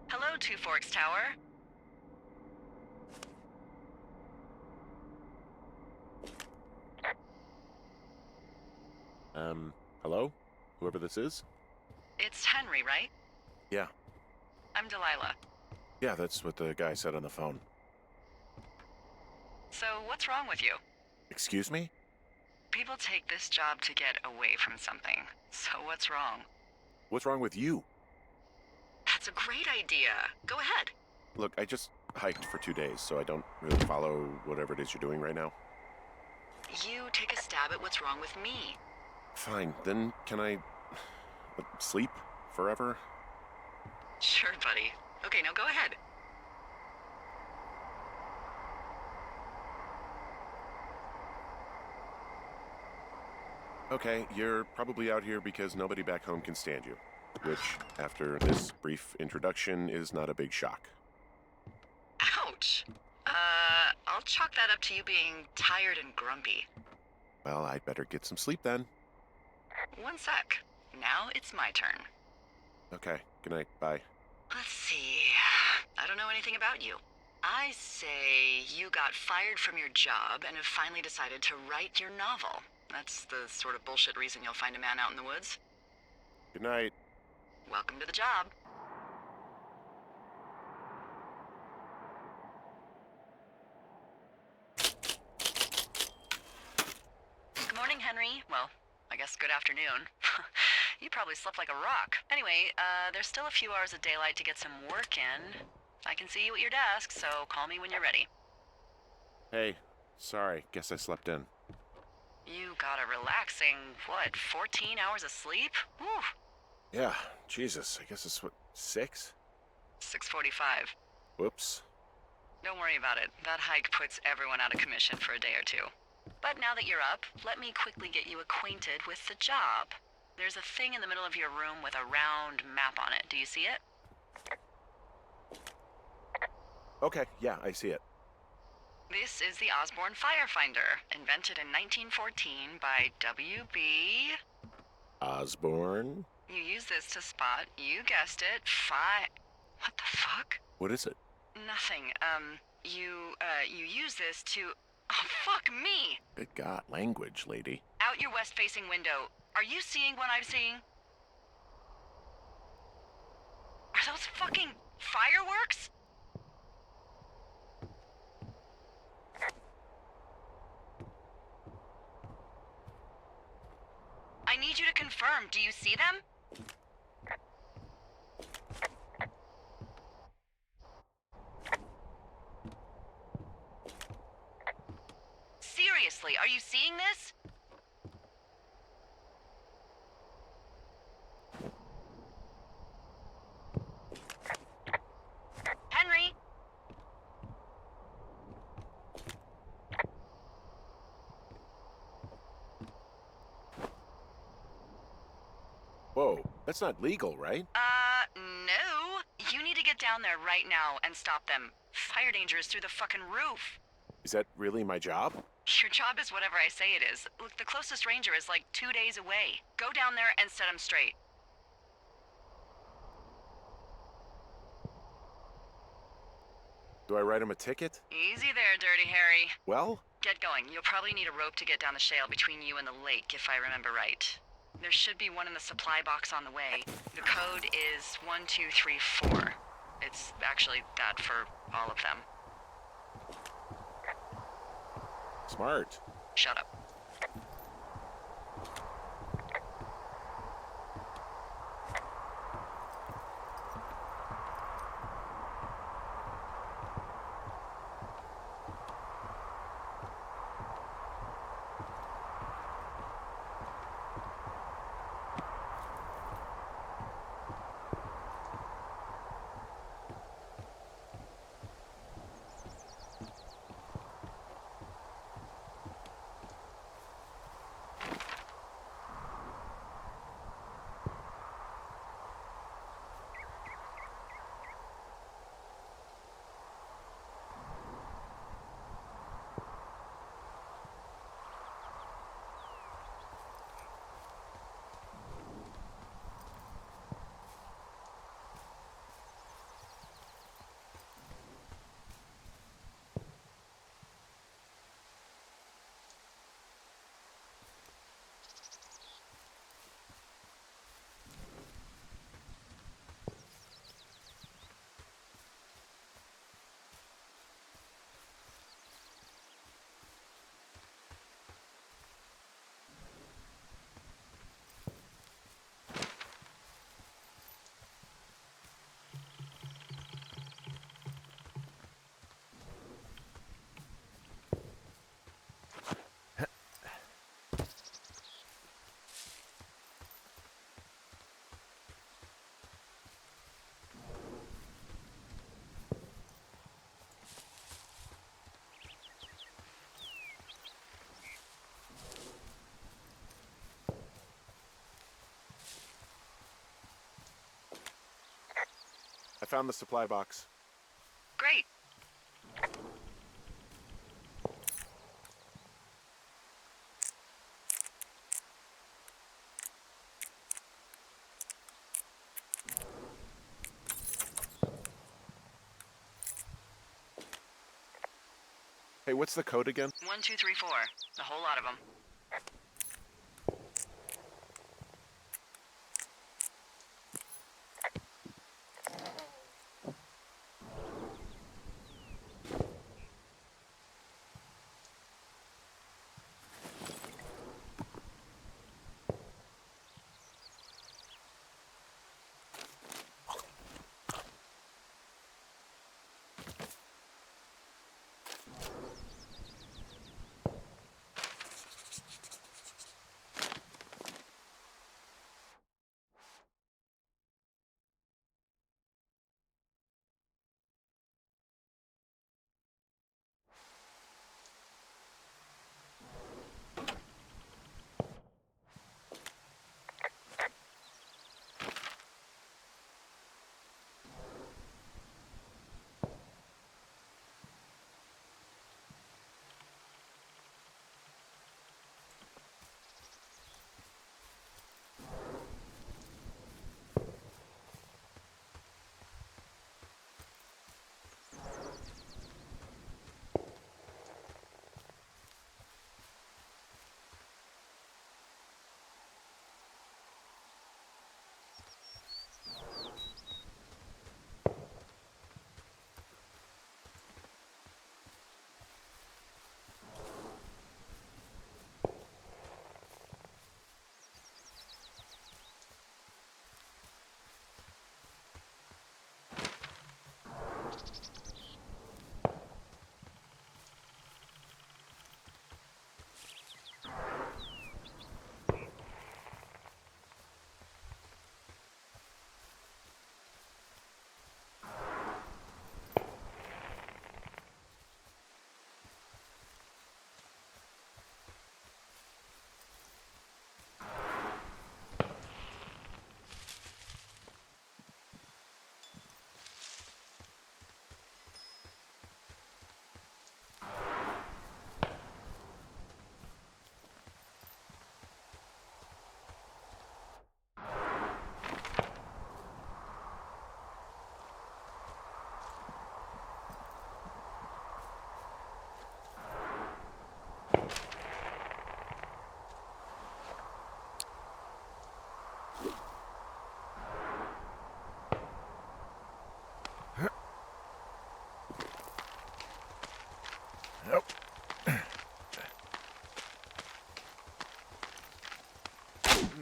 Hello, Two Forks Tower. Hello? Whoever this is? It's Henry, right? Yeah. I'm Delilah. Yeah, that's what the guy said on the phone. So, what's wrong with you? Excuse me? People take this job to get away from something. So, what's wrong? What's wrong with you? That's a great idea. Go ahead. Look, I just hiked for 2 days, so I don't really follow whatever it is you're doing right now. You take a stab at what's wrong with me. Fine, then can I sleep forever? Sure, buddy. Okay, now go ahead. Okay, you're probably out here because nobody back home can stand you. Which, after this brief introduction, is not a big shock. Ouch. I'll chalk that up to you being tired and grumpy. Well, I'd better get some sleep then. One sec. Now it's my turn. Okay, good night, bye. Let's see. I don't know anything about you. I say you got fired from your job and have finally decided to write your novel. That's the sort of bullshit reason you'll find a man out in the woods. Good night. Welcome to the job. Good morning, Henry. Well, I guess good afternoon. You probably slept like a rock. Anyway, there's still a few hours of daylight to get some work in. I can see you at your desk, so call me when you're ready. Hey, sorry, guess I slept in. You got a relaxing, 14 hours of sleep? Whew. Yeah, Jesus, I guess it's what, 6? 6:45. Whoops. Don't worry about it. That hike puts everyone out of commission for a day or two. But now that you're up, let me quickly get you acquainted with the job. There's a thing in the middle of your room with a round map on it. Do you see it? Okay, yeah, I see it. This is the Osborne Firefinder, invented in 1914 by W.B. Osborne? You use this to spot, you guessed it, What the fuck? What is it? Nothing. You use this to... Oh, fuck me! Good God, language, lady. Out your west-facing window. Are you seeing what I'm seeing? Are those fucking fireworks? I need you to confirm. Do you see them? Seriously, are you seeing this? Henry? Whoa, that's not legal, right? No. You need to get down there right now and stop them. Fire danger is through the fucking roof. Is that really my job? Your job is whatever I say it is. Look, the closest ranger is like 2 days away. Go down there and set him straight. Do I write him a ticket? Easy there, Dirty Harry. Well? Get going. You'll probably need a rope to get down the shale between you and the lake, if I remember right. There should be one in the supply box on the way. The code is 1234. It's actually that for all of them. Smart. Shut up. I found the supply box. Great. Hey, what's the code again? 1, 2, 3, 4. A whole lot of them.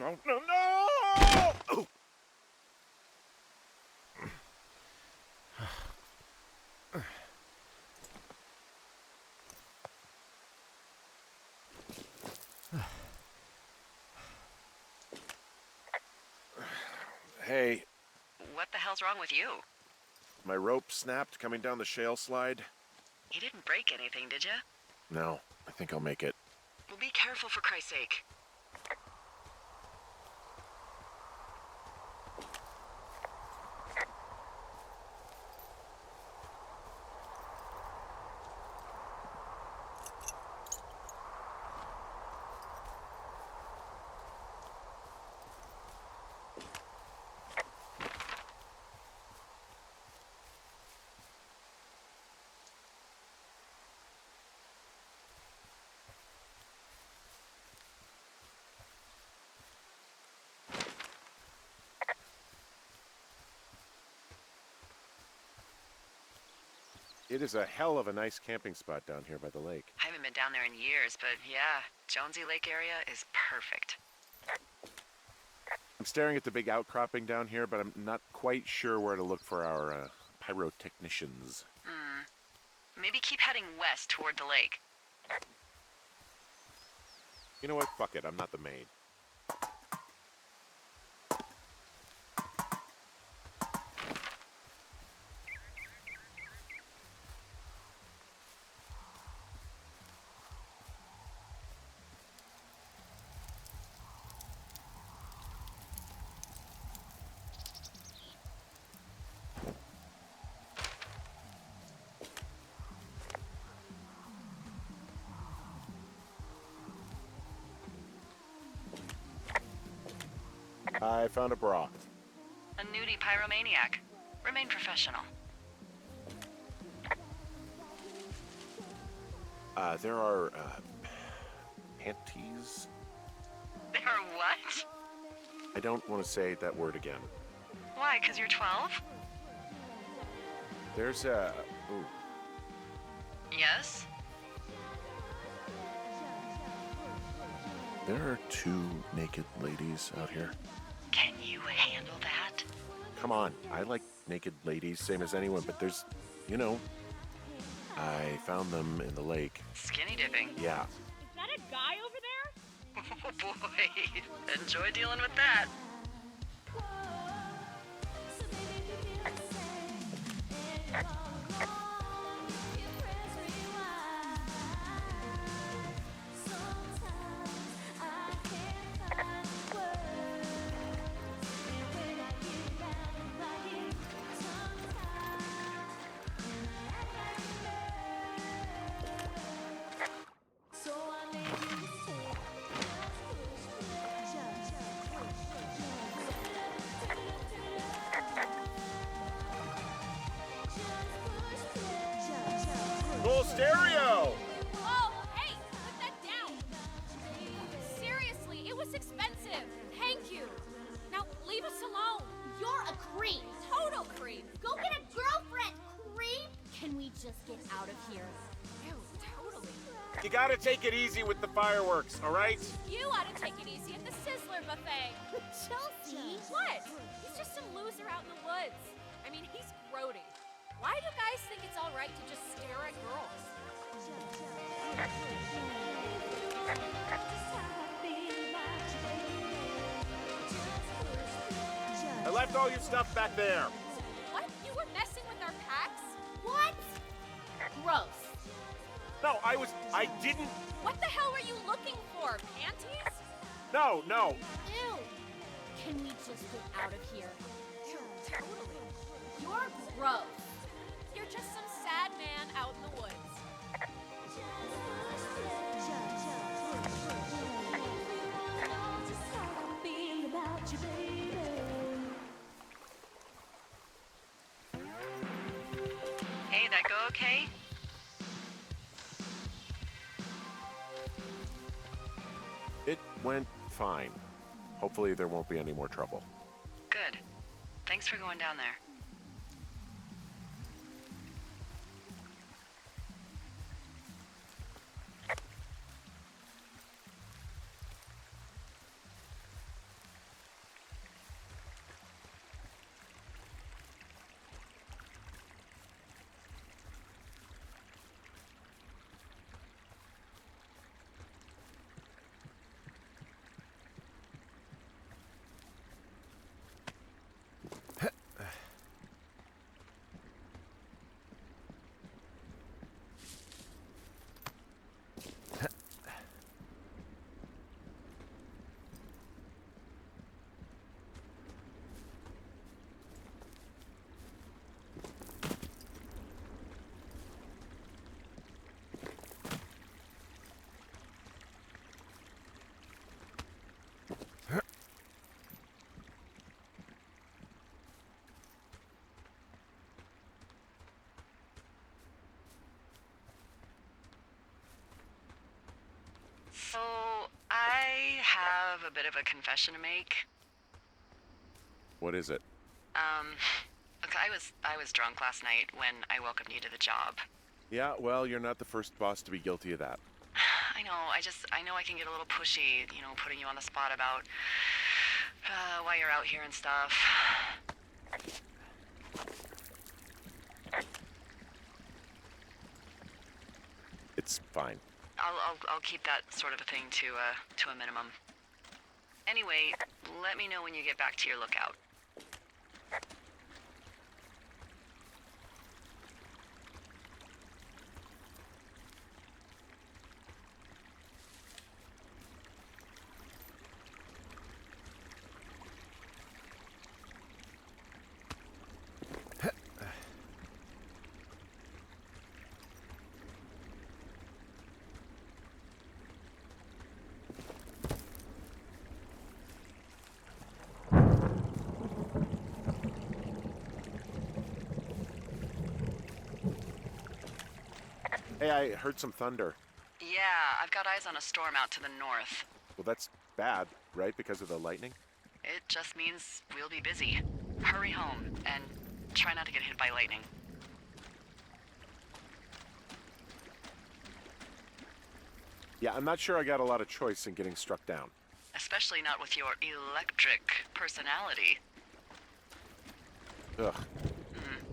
No, no, no! Oh. Hey, What the hell's wrong with you? my rope snapped coming down the shale slide. You didn't break anything, did you? No, I think I'll make it. Well, be careful for Christ's sake. It is a hell of a nice camping spot down here by the lake. I haven't been down there in years, but yeah, Jonesy Lake area is perfect. I'm staring at the big outcropping down here, but I'm not quite sure where to look for our pyrotechnicians. Maybe keep heading west toward the lake. You know what? Fuck it. I'm not the maid. I found a bra. A nudie pyromaniac. Remain professional. There are, panties? There are what? I don't want to say that word again. Why, 'cause you're 12? There's a... Ooh. Yes? There are 2 naked ladies out here. Can you handle that? Come on, I like naked ladies, same as anyone, but there's, you know... I found them in the lake. Skinny dipping. Yeah. Is that a guy over there? Oh boy. Enjoy dealing with that. Full stereo! Oh, hey, put that down. Seriously, it was expensive. Thank you. Now leave us alone. You're a creep. Total creep. Go get a girlfriend, creep. Can we just get out of here? Ew, totally. You gotta take it easy with the fireworks, all right? You ought to take it easy at the Sizzler buffet. Chelsea. What? He's just some loser out in the woods. I mean, he's grody. Why do guys think it's all right to just stare at girls? I left all your stuff back there. What? You were messing with our packs? What? Gross. No, I didn't. What the hell were you looking for? Panties? No. Ew. Can we just get out of here? Ew, totally. You're gross. You're just some sad man out in the woods. Hey, that go okay? It went fine. Hopefully there won't be any more trouble. Good. Thanks for going down there. So, I have a bit of a confession to make. What is it? Look, I was drunk last night when I welcomed you to the job. Yeah, well, you're not the first boss to be guilty of that. I know, I know I can get a little pushy, putting you on the spot about why you're out here and stuff. It's fine. I'll keep that sort of a thing to a minimum. Anyway, let me know when you get back to your lookout. Hey, I heard some thunder. Yeah, I've got eyes on a storm out to the north. Well, that's bad, right? Because of the lightning? It just means we'll be busy. Hurry home, and try not to get hit by lightning. Yeah, I'm not sure I got a lot of choice in getting struck down. Especially not with your electric personality. Ugh.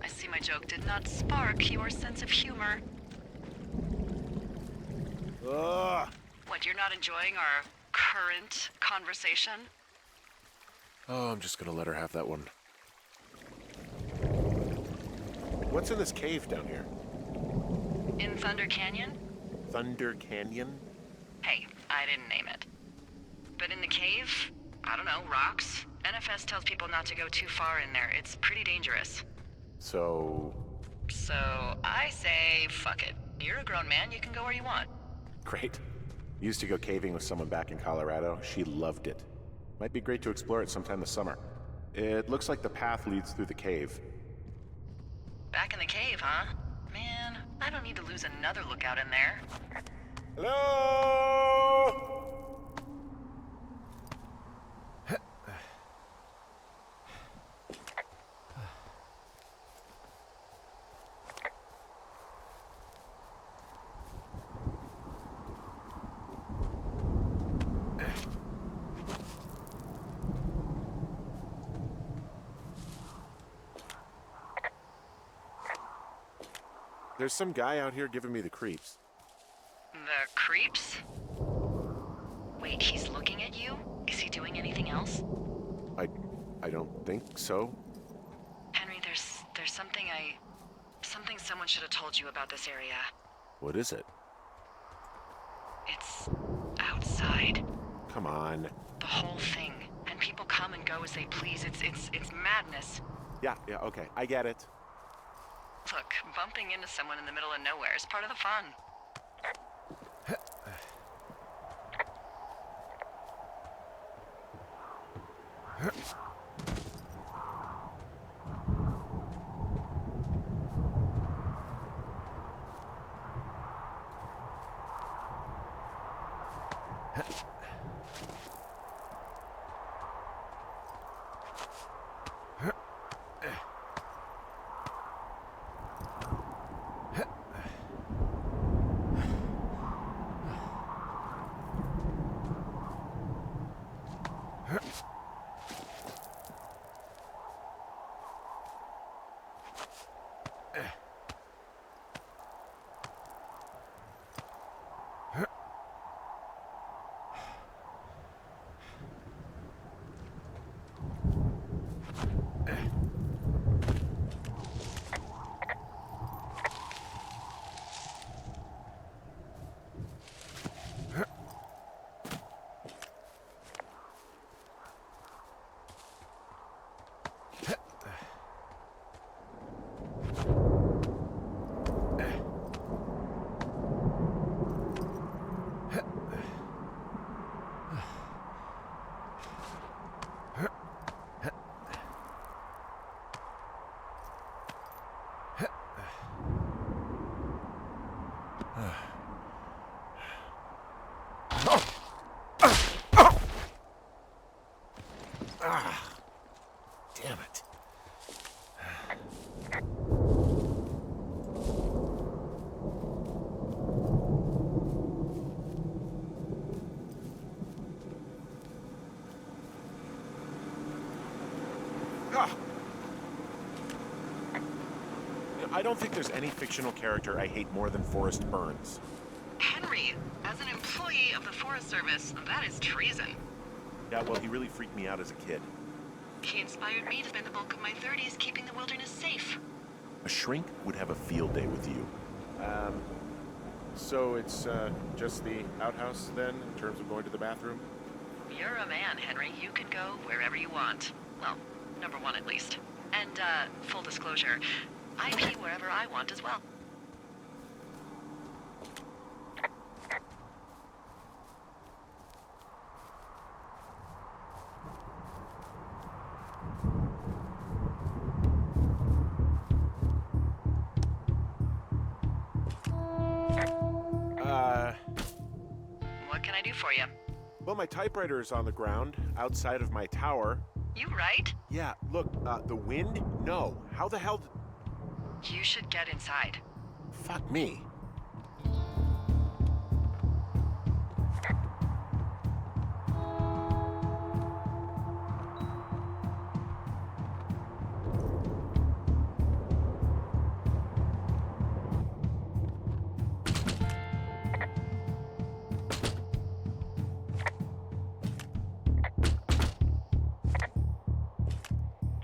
I see my joke did not spark your sense of humor. Ugh! What, you're not enjoying our current conversation? Oh, I'm just gonna let her have that one. What's in this cave down here? In Thunder Canyon? Thunder Canyon? Hey, I didn't name it. But in the cave, I don't know, rocks? NFS tells people not to go too far in there. It's pretty dangerous. So... So, I say, fuck it. You're a grown man, you can go where you want. Great. Used to go caving with someone back in Colorado. She loved it. Might be great to explore it sometime this summer. It looks like the path leads through the cave. Back in the cave, huh? Man, I don't need to lose another lookout in there. Hello? There's some guy out here giving me the creeps. The creeps? Wait, he's looking at you? Is he doing anything else? I don't think so. Henry, there's something something someone should have told you about this area. What is it? It's outside. Come on. The whole thing. And people come and go as they please. It's madness. Yeah, okay. I get it. Look, bumping into someone in the middle of nowhere is part of the fun. Damn it. I don't think there's any fictional character I hate more than Forrest Burns. Henry, as an employee of the Forest Service, that is treason. Yeah, well, he really freaked me out as a kid. He inspired me to spend the bulk of my 30s keeping the wilderness safe. A shrink would have a field day with you. So it's just the outhouse then, in terms of going to the bathroom? You're a man, Henry. You can go wherever you want. Well, number one at least. And, full disclosure, I pee wherever I want as well. I do for you? Well, my typewriter is on the ground, outside of my tower. You right? Yeah, look, the wind? No. How the hell You should get inside. Fuck me.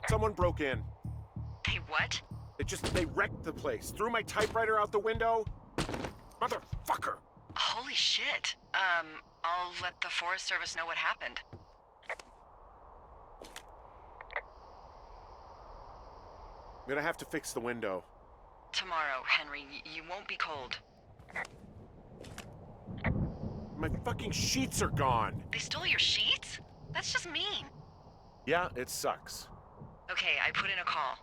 Someone broke in. Hey, what? They wrecked the place. Threw my typewriter out the window. Motherfucker. Holy shit. I'll let the Forest Service know what happened. I'm gonna have to fix the window. Tomorrow, Henry. You won't be cold. My fucking sheets are gone. They stole your sheets? That's just mean. Yeah, it sucks. Okay, I put in a call.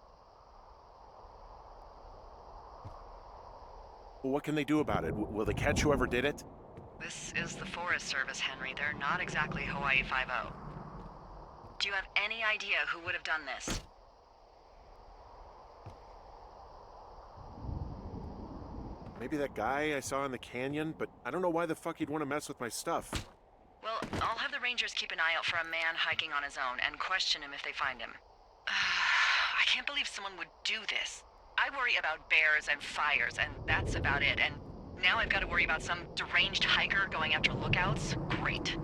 Well, what can they do about it? Will they catch whoever did it? This is the Forest Service, Henry. They're not exactly Hawaii Five-0. Do you have any idea who would have done this? Maybe that guy I saw in the canyon, but I don't know why the fuck he'd want to mess with my stuff. Well, I'll have the Rangers keep an eye out for a man hiking on his own and question him if they find him. I can't believe someone would do this. I worry about bears and fires, and that's about it. And now I've got to worry about some deranged hiker going after lookouts? Great.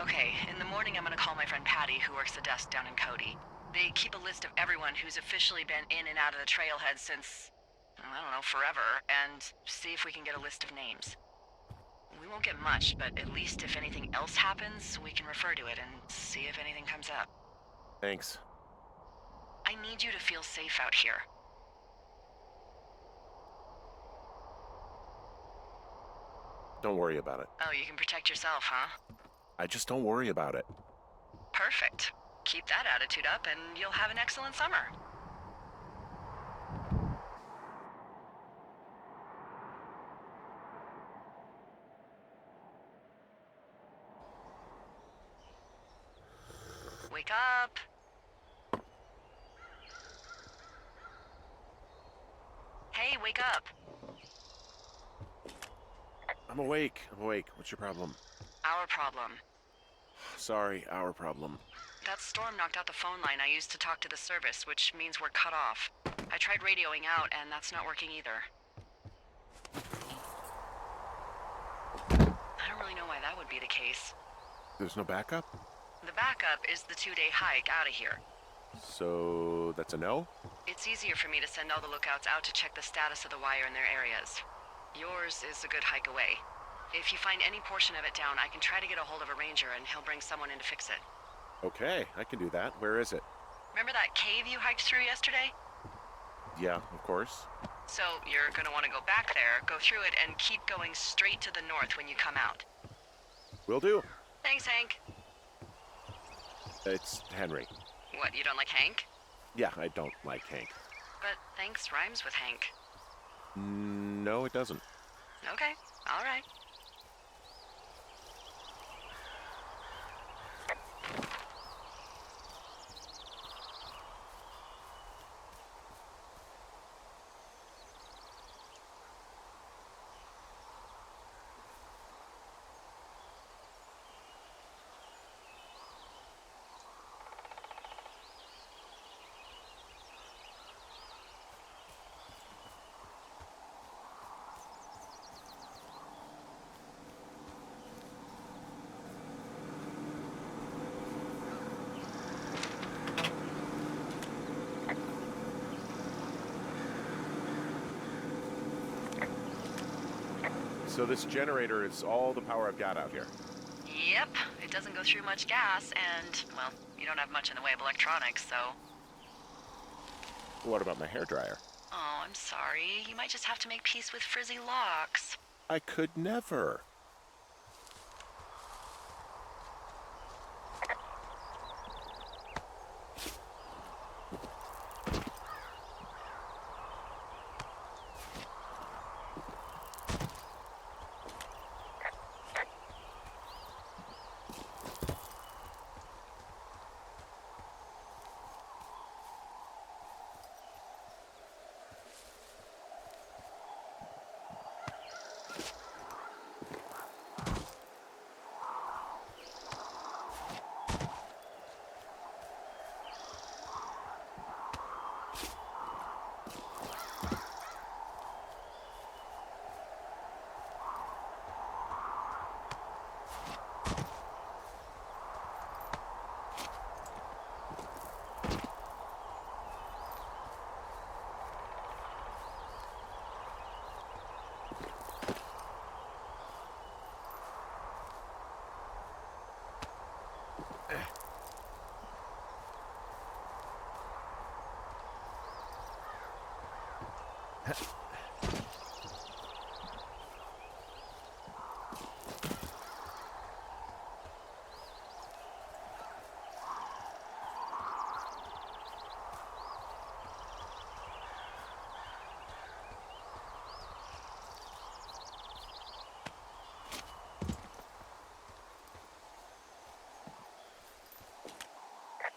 Okay, in the morning I'm gonna call my friend Patty, who works the desk down in Cody. They keep a list of everyone who's officially been in and out of the trailhead since, I don't know, forever, and see if we can get a list of names. We won't get much, but at least if anything else happens, we can refer to it and see if anything comes up. Thanks. I need you to feel safe out here. Don't worry about it. Oh, you can protect yourself, huh? I just don't worry about it. Perfect. Keep that attitude up and you'll have an excellent summer. Wake up. Hey, wake up. I'm awake. What's your problem? Our problem. Sorry, our problem. That storm knocked out the phone line I used to talk to the service, which means we're cut off. I tried radioing out, and that's not working either. I don't really know why that would be the case. There's no backup? The backup is the 2-day hike out of here. So that's a no? It's easier for me to send all the lookouts out to check the status of the wire in their areas. Yours is a good hike away. If you find any portion of it down, I can try to get a hold of a ranger and he'll bring someone in to fix it. Okay, I can do that. Where is it? Remember that cave you hiked through yesterday? Yeah, of course. So you're gonna want to go back there, go through it, and keep going straight to the north when you come out. Will do. Thanks, Hank. It's Henry. What, you don't like Hank? Yeah, I don't like Hank. But thanks rhymes with Hank. No, it doesn't. Okay, all right. So this generator is all the power I've got out here. Yep, it doesn't go through much gas, and, well, you don't have much in the way of electronics, so... What about my hairdryer? Oh, I'm sorry. You might just have to make peace with frizzy locks. I could never.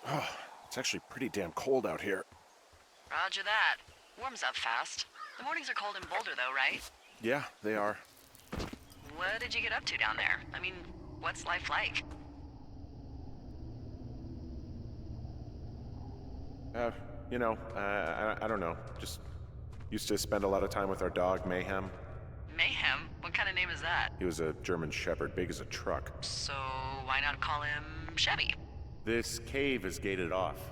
Oh, it's actually pretty damn cold out here. Roger that. Warms up fast. The mornings are cold in Boulder, though, right? Yeah, they are. What did you get up to down there? I mean, what's life like? I don't know. Just used to spend a lot of time with our dog, Mayhem. Mayhem? What kind of name is that? He was a German Shepherd, big as a truck. So, why not call him Chevy? This cave is gated off.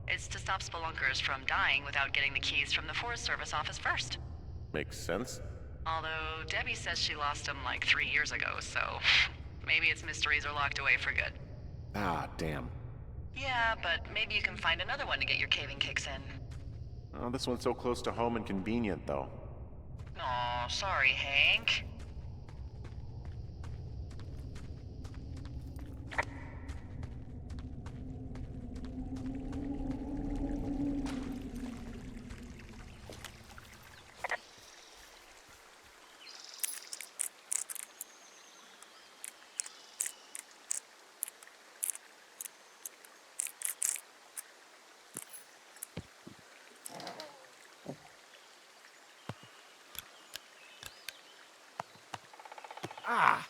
It's to stop spelunkers from dying without getting the keys from the Forest Service office first. Makes sense. Although, Debbie says she lost them like 3 years ago, so maybe its mysteries are locked away for good. Ah, damn. Yeah, but maybe you can find another one to get your caving kicks in. Oh, this one's so close to home and convenient, though. Aw, sorry, Hank. Ah!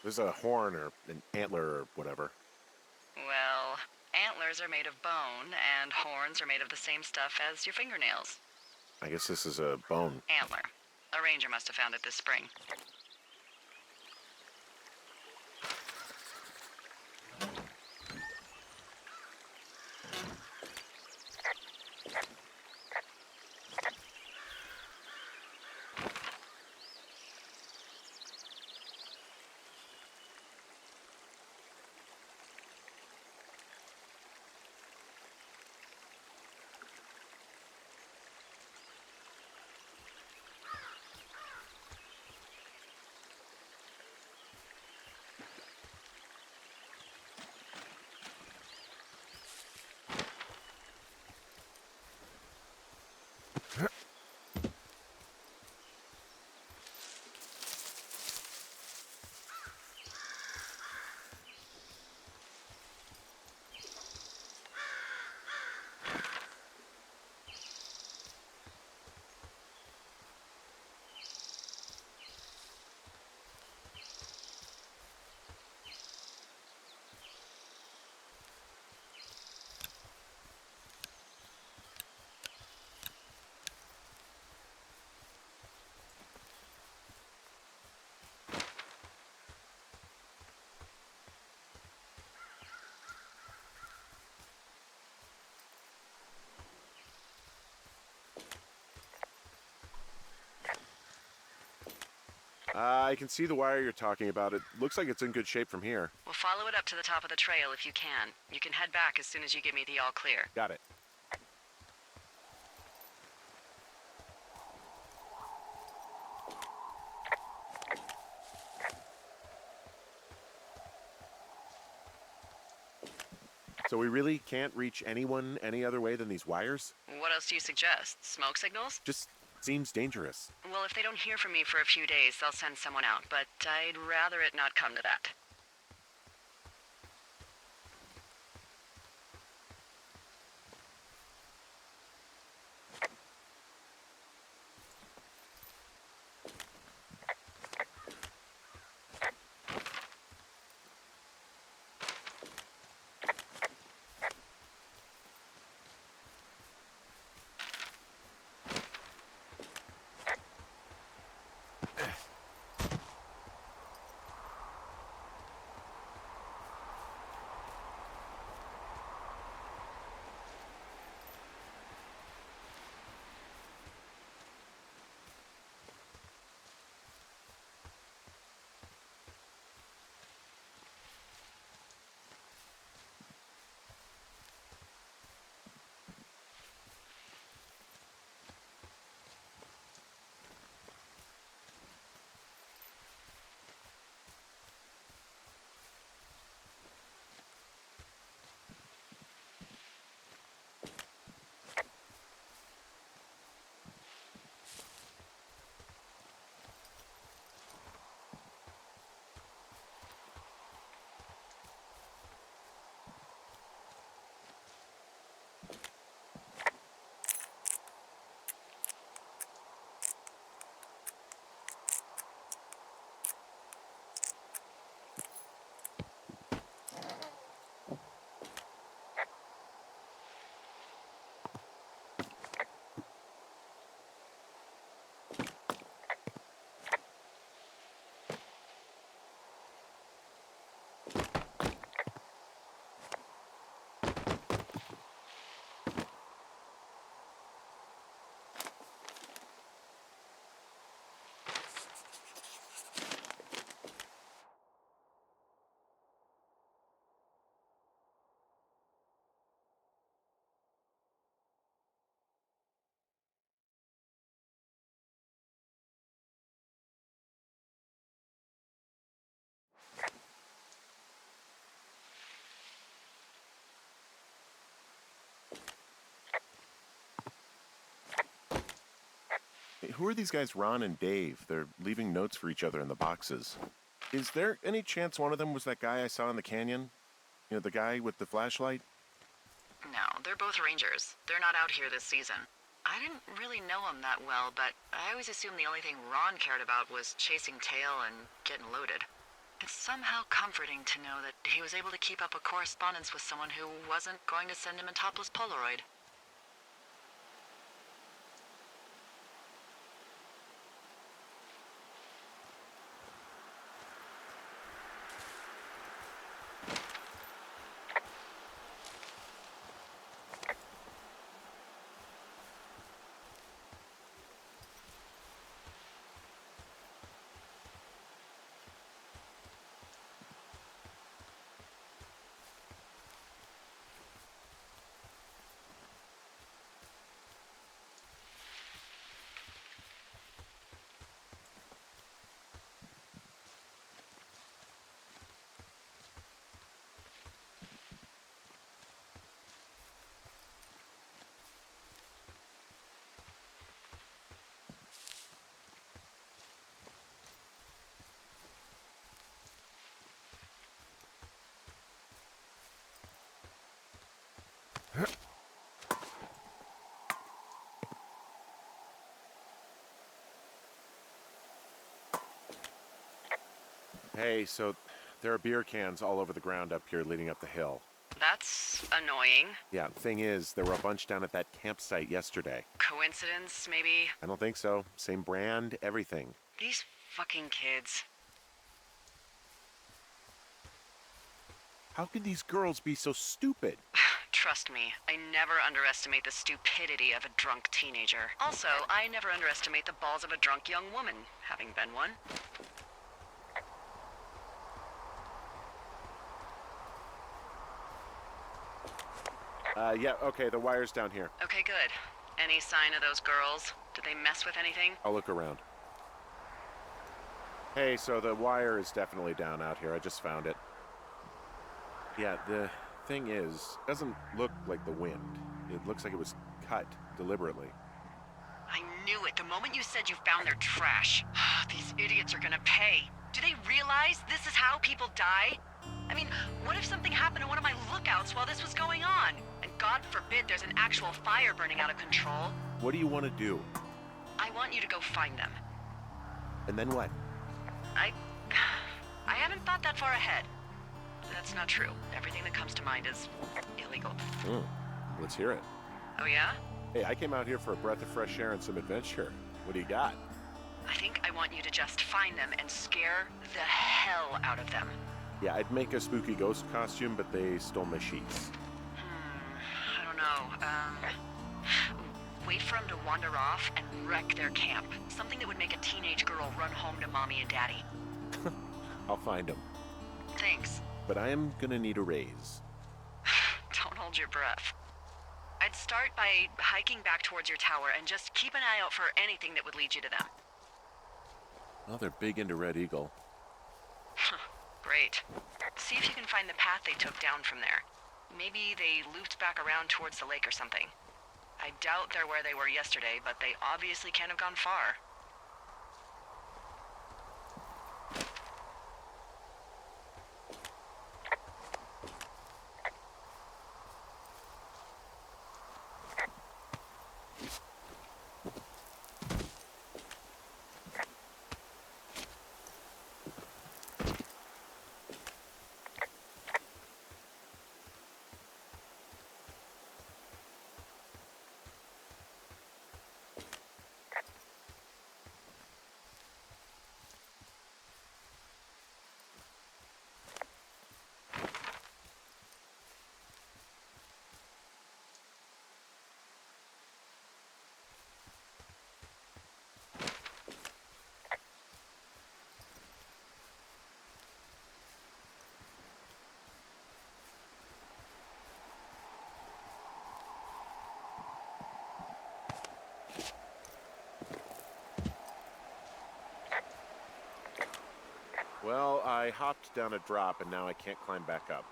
There's a horn or an antler or whatever. Well, antlers are made of bone, and horns are made of the same stuff as your fingernails. I guess this is a bone. Antler. A ranger must have found it this spring. I can see the wire you're talking about. It looks like it's in good shape from here. We'll follow it up to the top of the trail if you can. You can head back as soon as you give me the all clear. Got it. So we really can't reach anyone any other way than these wires? What else do you suggest? Smoke signals? Just seems dangerous. Well, if they don't hear from me for a few days, they'll send someone out, but I'd rather it not come to that. who are these guys, Ron and Dave? They're leaving notes for each other in the boxes. Is there any chance one of them was that guy I saw in the canyon? You know, the guy with the flashlight? No, they're both rangers. They're not out here this season. I didn't really know him that well, but I always assumed the only thing Ron cared about was chasing tail and getting loaded. It's somehow comforting to know that he was able to keep up a correspondence with someone who wasn't going to send him a topless Polaroid. Hey, so there are beer cans all over the ground up here leading up the hill. That's annoying. Yeah, the thing is, there were a bunch down at that campsite yesterday. Coincidence, maybe? I don't think so. Same brand, everything. These fucking kids. How could these girls be so stupid? Trust me, I never underestimate the stupidity of a drunk teenager. Also, I never underestimate the balls of a drunk young woman, having been one. Yeah, okay, the wire's down here. Okay, good. Any sign of those girls? Did they mess with anything? I'll look around. Hey, so the wire is definitely down out here. I just found it. Yeah, the thing is, it doesn't look like the wind. It looks like it was cut deliberately. I knew it the moment you said you found their trash. These idiots are gonna pay. Do they realize this is how people die? I mean, what if something happened to one of my lookouts while this was going on? And God forbid there's an actual fire burning out of control. What do you want to do? I want you to go find them. And then what? I haven't thought that far ahead. That's not true. Everything that comes to mind is illegal. Let's hear it. Oh yeah? Hey, I came out here for a breath of fresh air and some adventure. What do you got? I think I want you to just find them and scare the hell out of them. Yeah, I'd make a spooky ghost costume, but they stole my sheets. I don't know. Wait for them to wander off and wreck their camp. Something that would make a teenage girl run home to mommy and daddy. I'll find them. Thanks. But I am gonna need a raise. Don't hold your breath. I'd start by hiking back towards your tower and just keep an eye out for anything that would lead you to them. Well, they're big into Red Eagle. Great. See if you can find the path they took down from there. Maybe they looped back around towards the lake or something. I doubt they're where they were yesterday, but they obviously can't have gone far. Well, I hopped down a drop and now I can't climb back up.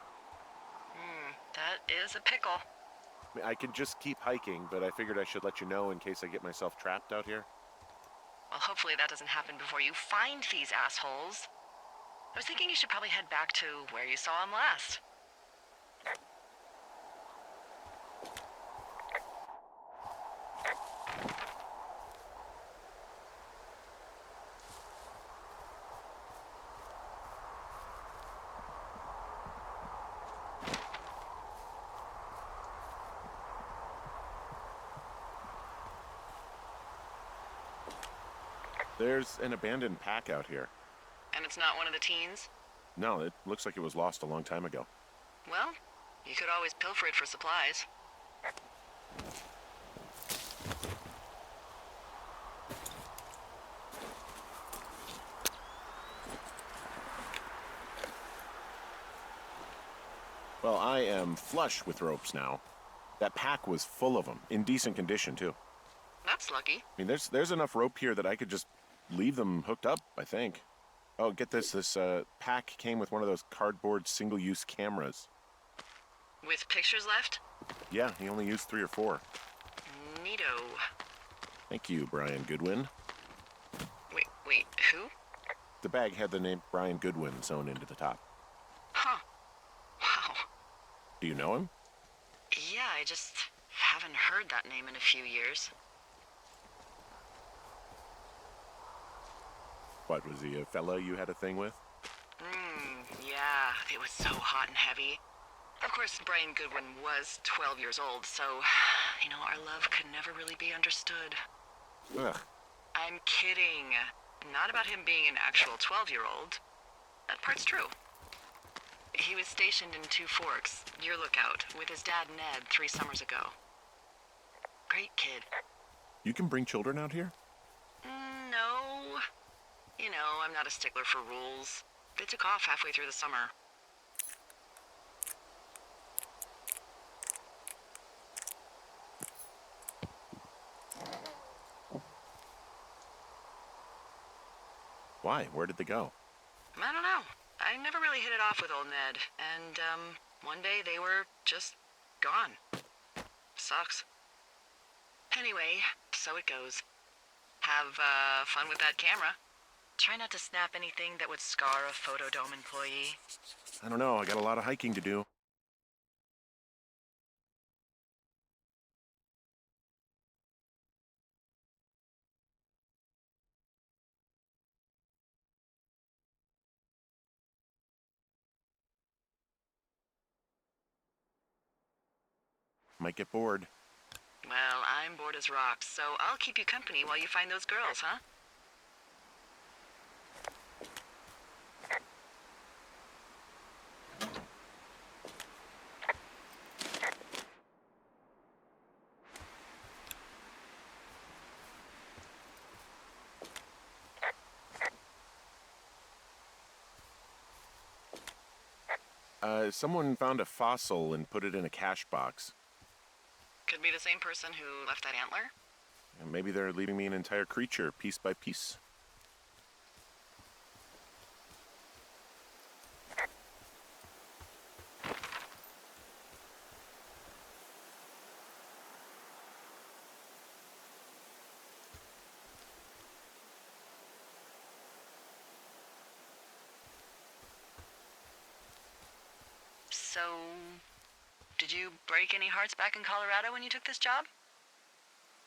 That is a pickle. I mean, I can just keep hiking, but I figured I should let you know in case I get myself trapped out here. Well, hopefully that doesn't happen before you find these assholes. I was thinking you should probably head back to where you saw them last. There's an abandoned pack out here. And it's not one of the teens? No, it looks like it was lost a long time ago. Well, you could always pilfer it for supplies. Well, I am flush with ropes now. That pack was full of them, in decent condition, too. That's lucky. I mean, there's enough rope here that I could just leave them hooked up, I think. Oh, get this. This pack came with one of those cardboard single-use cameras. With pictures left? Yeah, he only used 3 or 4. Neato. Thank you, Brian Goodwin. Wait, who? The bag had the name Brian Goodwin sewn into the top. Huh. Wow. Do you know him? Yeah, I just haven't heard that name in a few years. What, was he a fella you had a thing with? Yeah, it was so hot and heavy. Of course, Brian Goodwin was 12 years old, so, our love could never really be understood. Ugh. I'm kidding. Not about him being an actual 12-year-old. That part's true. He was stationed in Two Forks, your lookout, with his dad Ned 3 summers ago. Great kid. You can bring children out here? No. I'm not a stickler for rules. They took off halfway through the summer. Why? Where did they go? I don't know. I never really hit it off with old Ned, and, one day they were just gone. Sucks. Anyway, so it goes. Have, fun with that camera. Try not to snap anything that would scar a Photodome employee. I don't know. I got a lot of hiking to do. Might get bored. Well, I'm bored as rocks, so I'll keep you company while you find those girls, huh? Someone found a fossil and put it in a cash box. Could be the same person who left that antler. And maybe they're leaving me an entire creature, piece by piece. So, did you break any hearts back in Colorado when you took this job?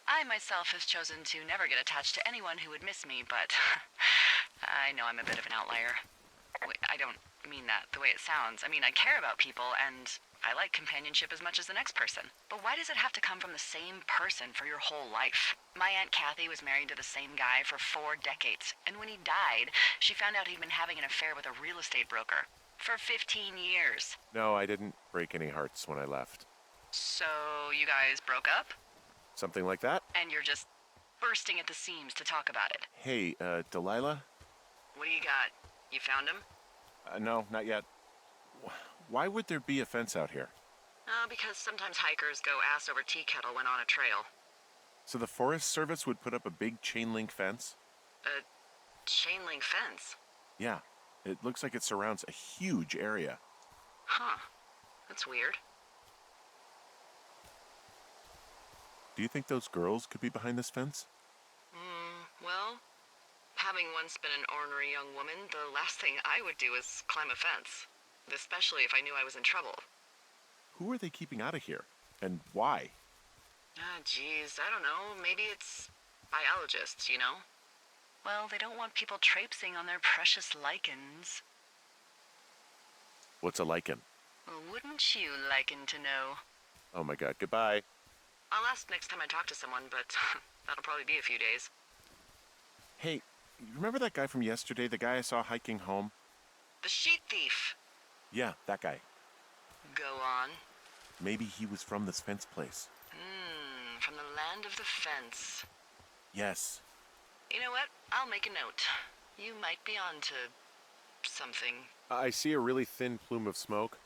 I myself have chosen to never get attached to anyone who would miss me, but I know I'm a bit of an outlier. Wait, I don't mean that the way it sounds. I mean, I care about people, and I like companionship as much as the next person. But why does it have to come from the same person for your whole life? My Aunt Kathy was married to the same guy for 4 decades, and when he died, she found out he'd been having an affair with a real estate broker. For 15 years. No, I didn't break any hearts when I left. So, you guys broke up? Something like that? And you're just bursting at the seams to talk about it. Hey, Delilah? What do you got? You found him? No, not yet. Why would there be a fence out here? Because sometimes hikers go ass over tea kettle when on a trail. So the Forest Service would put up a big chain link fence? A chain link fence? Yeah. It looks like it surrounds a huge area. Huh. That's weird. Do you think those girls could be behind this fence? Well, Having once been an ornery young woman, the last thing I would do is climb a fence. Especially if I knew I was in trouble. Who are they keeping out of here? And why? Ah, geez, I don't know. Maybe it's biologists, you know? Well, they don't want people traipsing on their precious lichens. What's a lichen? Well, wouldn't you liken to know? Oh my god, goodbye. I'll ask next time I talk to someone, but that'll probably be a few days. Hey, you remember that guy from yesterday, the guy I saw hiking home? The sheet thief! Yeah, that guy. Go on. Maybe he was from this fence place. From the land of the fence. Yes. You know what? I'll make a note. You might be on to something. I see a really thin plume of smoke.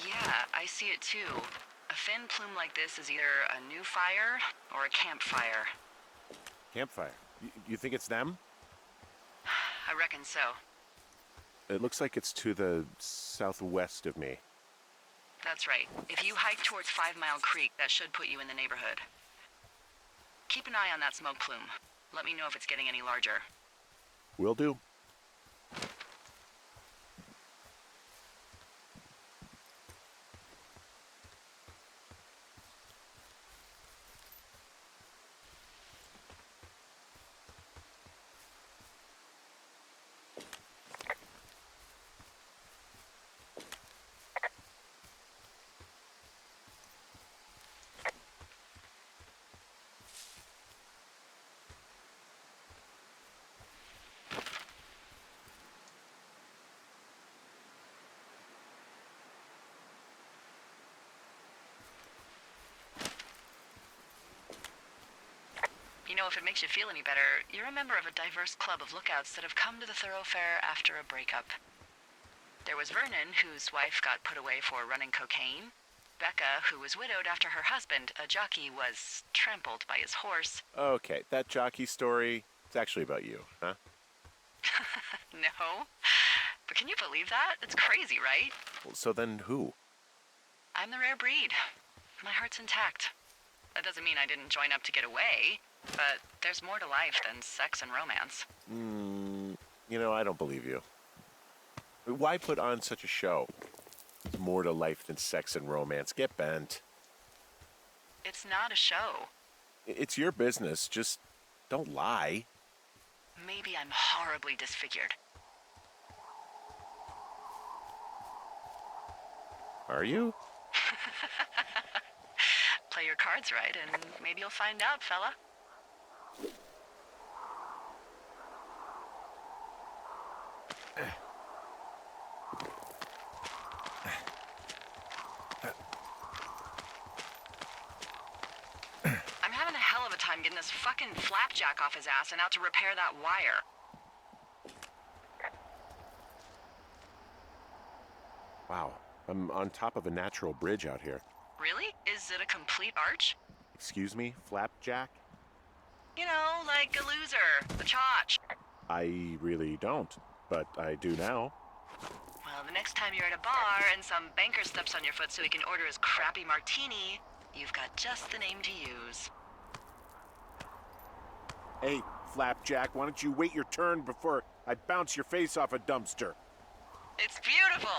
Yeah, I see it too. A thin plume like this is either a new fire or a campfire. Campfire. You think it's them? I reckon so. It looks like it's to the southwest of me. That's right. If you hike towards 5 Mile Creek, that should put you in the neighborhood. Keep an eye on that smoke plume. Let me know if it's getting any larger. Will do. You know, if it makes you feel any better, you're a member of a diverse club of lookouts that have come to the thoroughfare after a breakup. There was Vernon, whose wife got put away for running cocaine. Becca, who was widowed after her husband, a jockey, was trampled by his horse. Okay, that jockey story, it's actually about you, huh? No. But can you believe that? It's crazy, right? Well, so then who? I'm the rare breed. My heart's intact. That doesn't mean I didn't join up to get away, but there's more to life than sex and romance. You know, I don't believe you. Why put on such a show? There's more to life than sex and romance. Get bent. It's not a show. It's your business. Just don't lie. Maybe I'm horribly disfigured. Are you? Play your cards right, and maybe you'll find out, fella. I'm having a hell of a time getting this fucking flapjack off his ass and out to repair that wire. Wow, I'm on top of a natural bridge out here. Really? Is it a complete arch? Excuse me, flapjack? You know, like a loser, a chotch. I really don't, but I do now. Well, the next time you're at a bar and some banker steps on your foot so he can order his crappy martini, you've got just the name to use. Hey, flapjack, why don't you wait your turn before I bounce your face off a dumpster? It's beautiful!